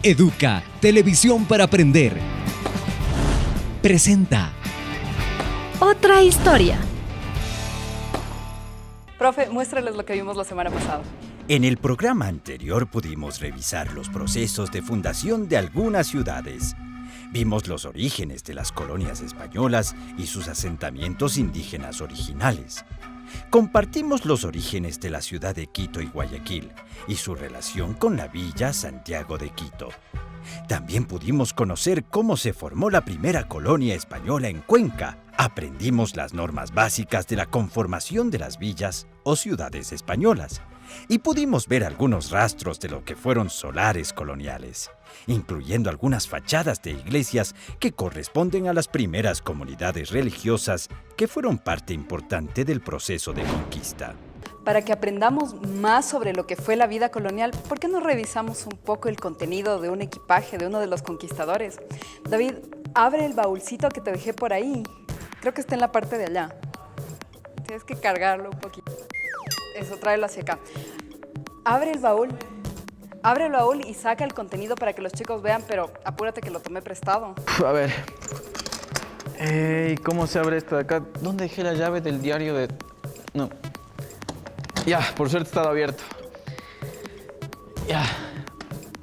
Educa, televisión para aprender. Presenta Otra historia. Profe, muéstrales lo que vimos la semana pasada. En el programa anterior pudimos revisar los procesos de fundación de algunas ciudades. Vimos los orígenes de las colonias españolas y sus asentamientos indígenas originales. Compartimos los orígenes de la ciudad de Quito y Guayaquil y su relación con la villa Santiago de Quito. También pudimos conocer cómo se formó la primera colonia española en Cuenca. Aprendimos las normas básicas de la conformación de las villas o ciudades españolas y pudimos ver algunos rastros de lo que fueron solares coloniales, incluyendo algunas fachadas de iglesias que corresponden a las primeras comunidades religiosas que fueron parte importante del proceso de conquista. Para que aprendamos más sobre lo que fue la vida colonial, ¿por qué no revisamos un poco el contenido de un equipaje de uno de los conquistadores? David, abre el baúlcito que te dejé por ahí. Creo que está en la parte de allá. Tienes que cargarlo un poquito. Eso, tráelo hacia acá. Abre el baúl y saca el contenido para que los chicos vean, pero apúrate que lo tomé prestado. A ver. ¿Cómo se abre esto de acá? ¿Dónde dejé la llave del diario de...? No. Ya, por suerte estaba abierto. Ya.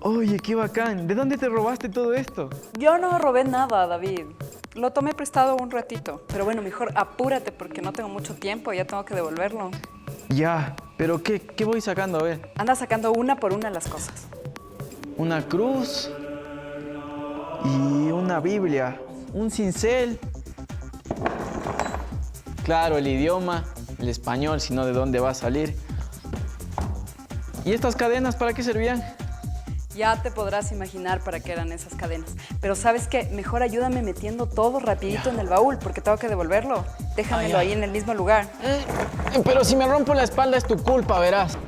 Oye, qué bacán. ¿De dónde te robaste todo esto? Yo no robé nada, David. Lo tomé prestado un ratito. Pero bueno, mejor apúrate porque no tengo mucho tiempo. Ya tengo que devolverlo. Ya, pero ¿qué voy sacando? A ver. Anda sacando una por una las cosas. Una cruz y una Biblia, un cincel. Claro, el idioma, el español, si no, ¿de dónde va a salir? ¿Y estas cadenas para qué servían? Ya te podrás imaginar para qué eran esas cadenas. Pero ¿sabes qué? Mejor ayúdame metiendo todo rapidito en el baúl porque tengo que devolverlo. Déjamelo ahí en el mismo lugar. Pero si me rompo la espalda es tu culpa, verás.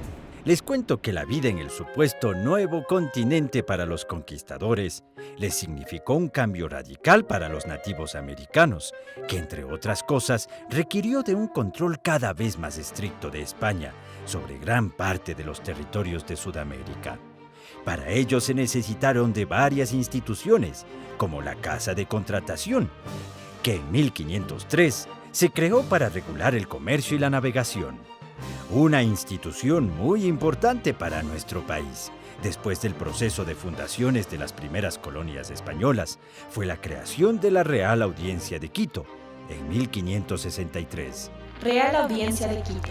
Les cuento que la vida en el supuesto nuevo continente para los conquistadores les significó un cambio radical para los nativos americanos, que entre otras cosas requirió de un control cada vez más estricto de España sobre gran parte de los territorios de Sudamérica. Para ello se necesitaron de varias instituciones, como la Casa de Contratación, que en 1503 se creó para regular el comercio y la navegación. Una institución muy importante para nuestro país, después del proceso de fundaciones de las primeras colonias españolas, fue la creación de la Real Audiencia de Quito, en 1563. Real Audiencia de Quito.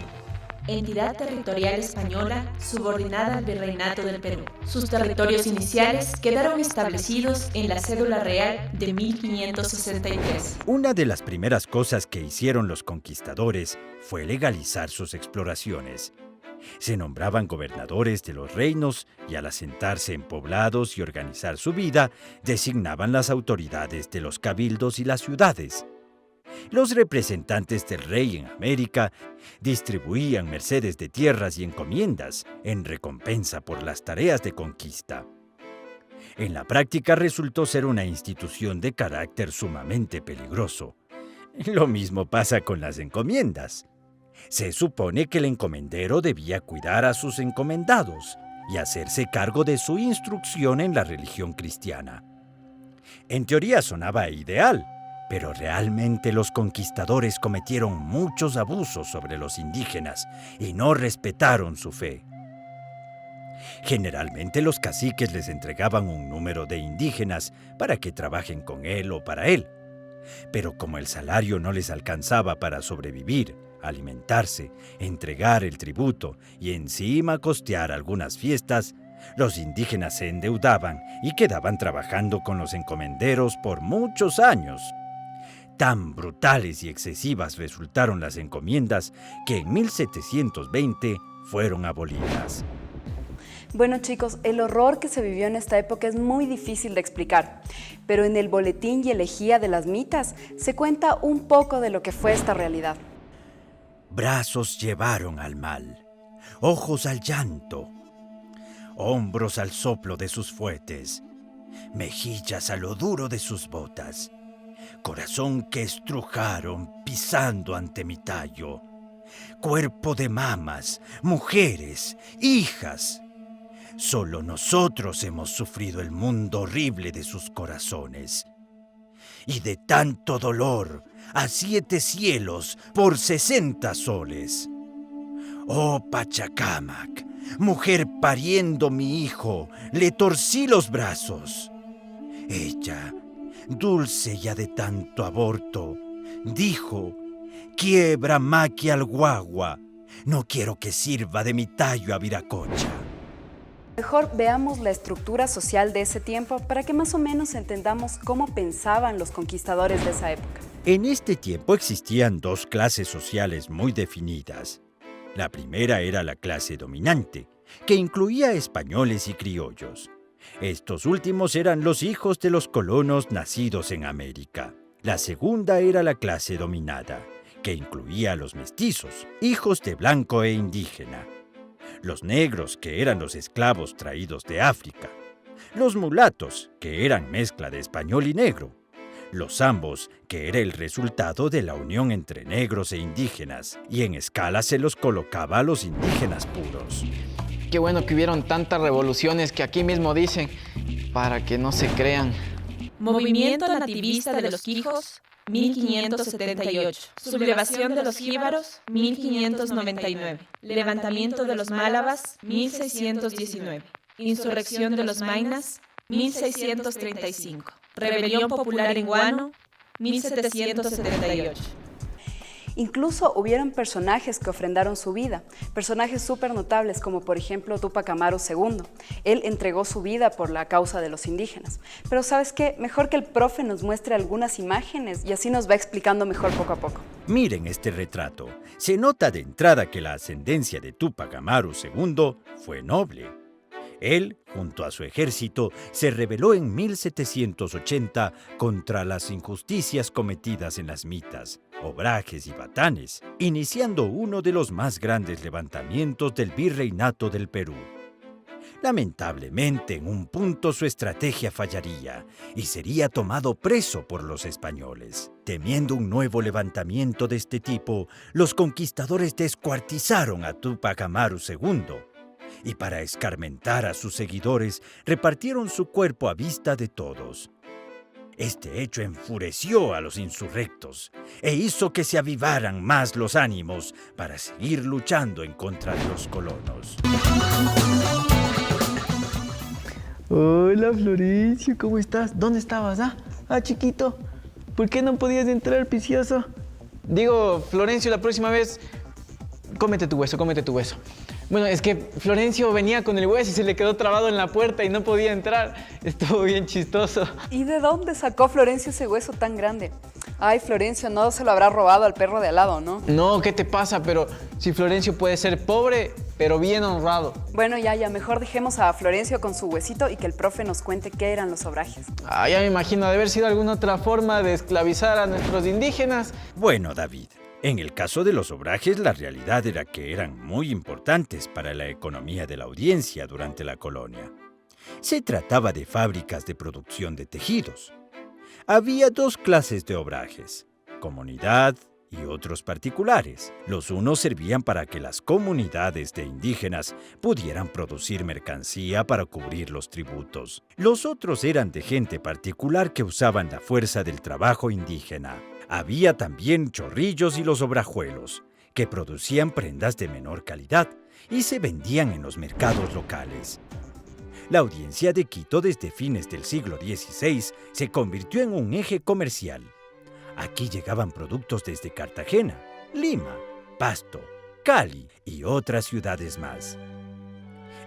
Entidad territorial española subordinada al Virreinato del Perú. Sus territorios iniciales quedaron establecidos en la Cédula Real de 1563. Una de las primeras cosas que hicieron los conquistadores fue legalizar sus exploraciones. Se nombraban gobernadores de los reinos y al asentarse en poblados y organizar su vida, designaban las autoridades de los cabildos y las ciudades. Los representantes del rey en América distribuían mercedes de tierras y encomiendas en recompensa por las tareas de conquista. En la práctica resultó ser una institución de carácter sumamente peligroso. Lo mismo pasa con las encomiendas. Se supone que el encomendero debía cuidar a sus encomendados y hacerse cargo de su instrucción en la religión cristiana. En teoría sonaba ideal, pero realmente los conquistadores cometieron muchos abusos sobre los indígenas y no respetaron su fe. Generalmente los caciques les entregaban un número de indígenas para que trabajen con él o para él. Pero como el salario no les alcanzaba para sobrevivir, alimentarse, entregar el tributo y encima costear algunas fiestas, los indígenas se endeudaban y quedaban trabajando con los encomenderos por muchos años. Tan brutales y excesivas resultaron las encomiendas que en 1720 fueron abolidas. Bueno, chicos, el horror que se vivió en esta época es muy difícil de explicar, pero en el boletín y elegía de las mitas se cuenta un poco de lo que fue esta realidad. Brazos llevaron al mal, ojos al llanto, hombros al soplo de sus fuetes, mejillas a lo duro de sus botas, corazón que estrujaron pisando ante mi tallo, cuerpo de mamas, mujeres, hijas, Solo nosotros hemos sufrido el mundo horrible de sus corazones. Y de tanto dolor, a 7 cielos por 60 soles. Oh Pachacamac, mujer pariendo mi hijo, le torcí los brazos. Ella, dulce ya de tanto aborto, dijo: quiebra maqui al guagua, no quiero que sirva de mi tallo a Viracocha. Mejor veamos la estructura social de ese tiempo para que más o menos entendamos cómo pensaban los conquistadores de esa época. En este tiempo existían 2 clases sociales muy definidas. La primera era la clase dominante, que incluía españoles y criollos. Estos últimos eran los hijos de los colonos nacidos en América. La segunda era la clase dominada, que incluía a los mestizos, hijos de blanco e indígena. Los negros, que eran los esclavos traídos de África. Los mulatos, que eran mezcla de español y negro. Los zambos, que era el resultado de la unión entre negros e indígenas, y en escala se los colocaba a los indígenas puros. Qué bueno que hubieron tantas revoluciones que aquí mismo dicen, para que no se crean. Movimiento nativista de los Quijos, 1578. Sublevación de los jíbaros, 1599. Levantamiento de los málabas, 1619. Insurrección de los mainas, 1635. Rebelión popular en Guano, 1778. Incluso hubieron personajes que ofrendaron su vida, personajes súper notables como por ejemplo Tupac Amaru II. Él entregó su vida por la causa de los indígenas. Pero ¿sabes qué? Mejor que el profe nos muestre algunas imágenes y así nos va explicando mejor poco a poco. Miren este retrato. Se nota de entrada que la ascendencia de Tupac Amaru II fue noble. Él, junto a su ejército, se rebeló en 1780 contra las injusticias cometidas en las mitas, obrajes y batanes, iniciando uno de los más grandes levantamientos del virreinato del Perú. Lamentablemente, en un punto su estrategia fallaría y sería tomado preso por los españoles. Temiendo un nuevo levantamiento de este tipo, los conquistadores descuartizaron a Tupac Amaru II. Y para escarmentar a sus seguidores, repartieron su cuerpo a vista de todos. Este hecho enfureció a los insurrectos e hizo que se avivaran más los ánimos para seguir luchando en contra de los colonos. Hola Florencio, ¿cómo estás? ¿Dónde estabas? Chiquito, ¿por qué no podías entrar, picioso? Digo, Florencio, la próxima vez, cómete tu hueso. Bueno, es que Florencio venía con el hueso y se le quedó trabado en la puerta y no podía entrar. Estuvo bien chistoso. ¿Y de dónde sacó Florencio ese hueso tan grande? Ay, Florencio, no se lo habrá robado al perro de al lado, ¿no? No, ¿qué te pasa? Pero si Florencio puede ser pobre, pero bien honrado. Bueno, ya, mejor dejemos a Florencio con su huesito y que el profe nos cuente qué eran los obrajes. Ya me imagino, de haber sido alguna otra forma de esclavizar a nuestros indígenas. Bueno, David, en el caso de los obrajes, la realidad era que eran muy importantes para la economía de la audiencia durante la colonia. Se trataba de fábricas de producción de tejidos. Había 2 clases de obrajes, comunidad y otros particulares. Los unos servían para que las comunidades de indígenas pudieran producir mercancía para cubrir los tributos. Los otros eran de gente particular que usaban la fuerza del trabajo indígena. Había también chorrillos y los obrajuelos, que producían prendas de menor calidad y se vendían en los mercados locales. La audiencia de Quito desde fines del siglo XVI se convirtió en un eje comercial. Aquí llegaban productos desde Cartagena, Lima, Pasto, Cali y otras ciudades más.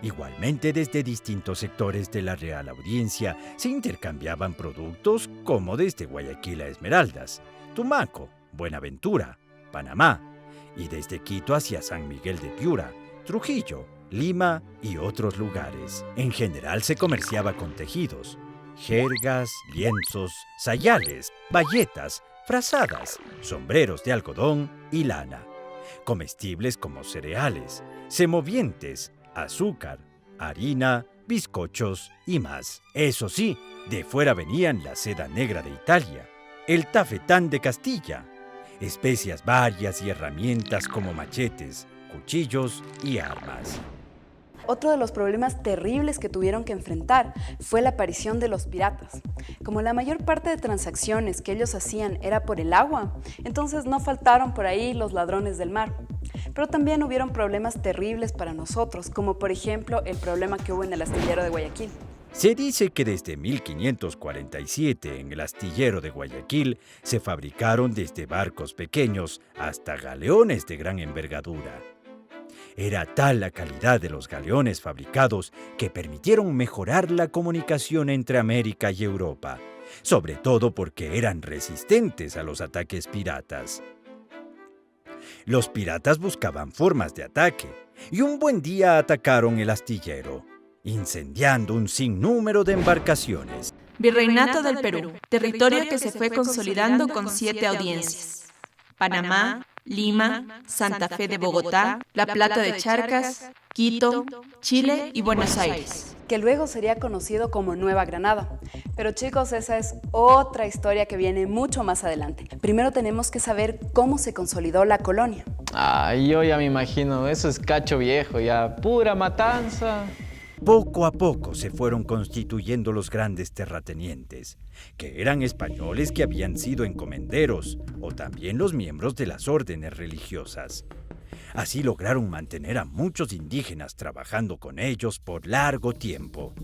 Igualmente, desde distintos sectores de la Real Audiencia se intercambiaban productos como desde Guayaquil a Esmeraldas, Tumaco, Buenaventura, Panamá, y desde Quito hacia San Miguel de Piura, Trujillo, Lima y otros lugares. En general se comerciaba con tejidos, jergas, lienzos, sayales, bayetas, frazadas, sombreros de algodón y lana, comestibles como cereales, semovientes, azúcar, harina, bizcochos y más. Eso sí, de fuera venían la seda negra de Italia, el tafetán de Castilla, especias varias y herramientas como machetes, cuchillos y armas. Otro de los problemas terribles que tuvieron que enfrentar fue la aparición de los piratas. Como la mayor parte de transacciones que ellos hacían era por el agua, entonces no faltaron por ahí los ladrones del mar. Pero también hubieron problemas terribles para nosotros, como por ejemplo el problema que hubo en el astillero de Guayaquil. Se dice que desde 1547 en el astillero de Guayaquil se fabricaron desde barcos pequeños hasta galeones de gran envergadura. Era tal la calidad de los galeones fabricados que permitieron mejorar la comunicación entre América y Europa, sobre todo porque eran resistentes a los ataques piratas. Los piratas buscaban formas de ataque y un buen día atacaron el astillero, incendiando un sinnúmero de embarcaciones. Virreinato del Perú, territorio que se fue consolidando con 7 audiencias: Panamá, Lima, Santa Fe de Bogotá, La Plata de Charcas, Quito, Chile y Buenos Aires, que luego sería conocido como Nueva Granada. Pero chicos, esa es otra historia que viene mucho más adelante. Primero tenemos que saber cómo se consolidó la colonia. Ay, yo ya me imagino, eso es cacho viejo, ya pura matanza. Poco a poco se fueron constituyendo los grandes terratenientes, que eran españoles que habían sido encomenderos o también los miembros de las órdenes religiosas. Así lograron mantener a muchos indígenas trabajando con ellos por largo tiempo.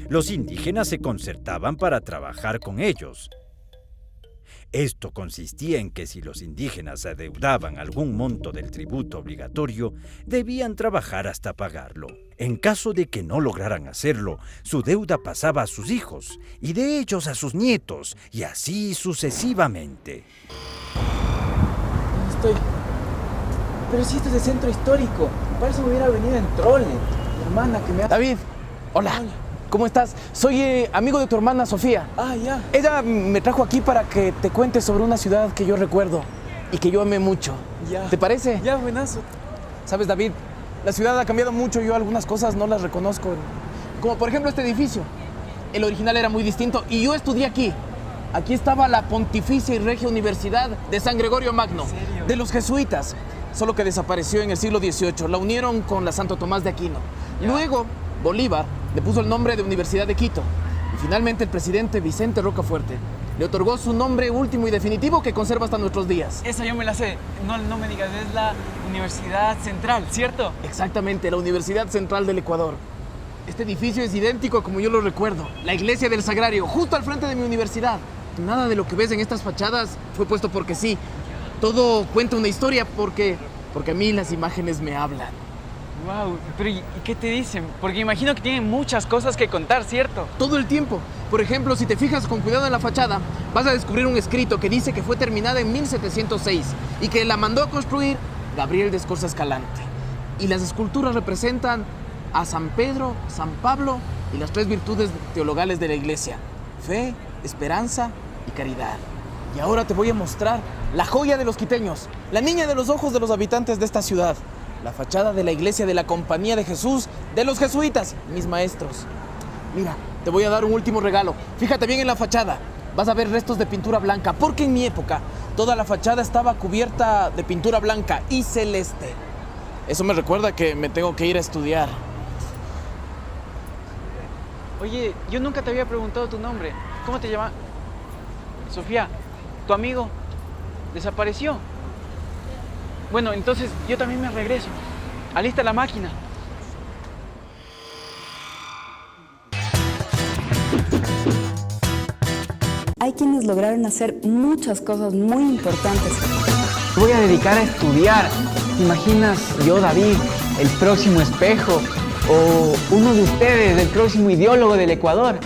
Los indígenas se concertaban para trabajar con ellos. Esto consistía en que si los indígenas adeudaban algún monto del tributo obligatorio, debían trabajar hasta pagarlo. En caso de que no lograran hacerlo, su deuda pasaba a sus hijos, y de ellos a sus nietos, y así sucesivamente. Pero si este es el centro histórico, para eso me hubiera venido en trole. Mi hermana que me ha... David, hola. ¿Cómo estás? Soy amigo de tu hermana Sofía. Ah, ya. Ella me trajo aquí para que te cuente sobre una ciudad que yo recuerdo y que yo amé mucho. Ya. ¿Te parece? Ya, buenazo. Sabes, David, la ciudad ha cambiado mucho y yo algunas cosas no las reconozco. Como por ejemplo este edificio. El original era muy distinto y yo estudié aquí. Aquí estaba la Pontificia y Regia Universidad de San Gregorio Magno. ¿En serio? De los jesuitas. Solo que desapareció en el siglo XVIII. La unieron con la Santo Tomás de Aquino. Ya. Luego, Bolívar le puso el nombre de Universidad de Quito. Y finalmente el presidente Vicente Rocafuerte le otorgó su nombre último y definitivo que conserva hasta nuestros días. Esa yo me la sé. No me digas, es la Universidad Central, ¿cierto? Exactamente, la Universidad Central del Ecuador. Este edificio es idéntico a como yo lo recuerdo. La iglesia del Sagrario, justo al frente de mi universidad. Nada de lo que ves en estas fachadas fue puesto porque sí. Todo cuenta una historia porque a mí las imágenes me hablan. Wow, pero ¿y qué te dicen? Porque imagino que tienen muchas cosas que contar, ¿cierto? Todo el tiempo. Por ejemplo, si te fijas con cuidado en la fachada, vas a descubrir un escrito que dice que fue terminada en 1706 y que la mandó a construir Gabriel de Escorza Escalante. Y las esculturas representan a San Pedro, San Pablo y las 3 virtudes teologales de la iglesia: fe, esperanza y caridad. Y ahora te voy a mostrar la joya de los quiteños, la niña de los ojos de los habitantes de esta ciudad, la fachada de la iglesia de la Compañía de Jesús de los jesuitas, mis maestros. Mira, te voy a dar un último regalo. Fíjate bien en la fachada. Vas a ver restos de pintura blanca, porque en mi época toda la fachada estaba cubierta de pintura blanca y celeste. Eso me recuerda que me tengo que ir a estudiar. Oye, yo nunca te había preguntado tu nombre. ¿Cómo te llamas? Sofía, tu amigo desapareció. Bueno, entonces yo también me regreso. Alista la máquina. Hay quienes lograron hacer muchas cosas muy importantes. Me voy a dedicar a estudiar. ¿Te imaginas yo, David, el próximo Espejo? O uno de ustedes, el próximo ideólogo del Ecuador.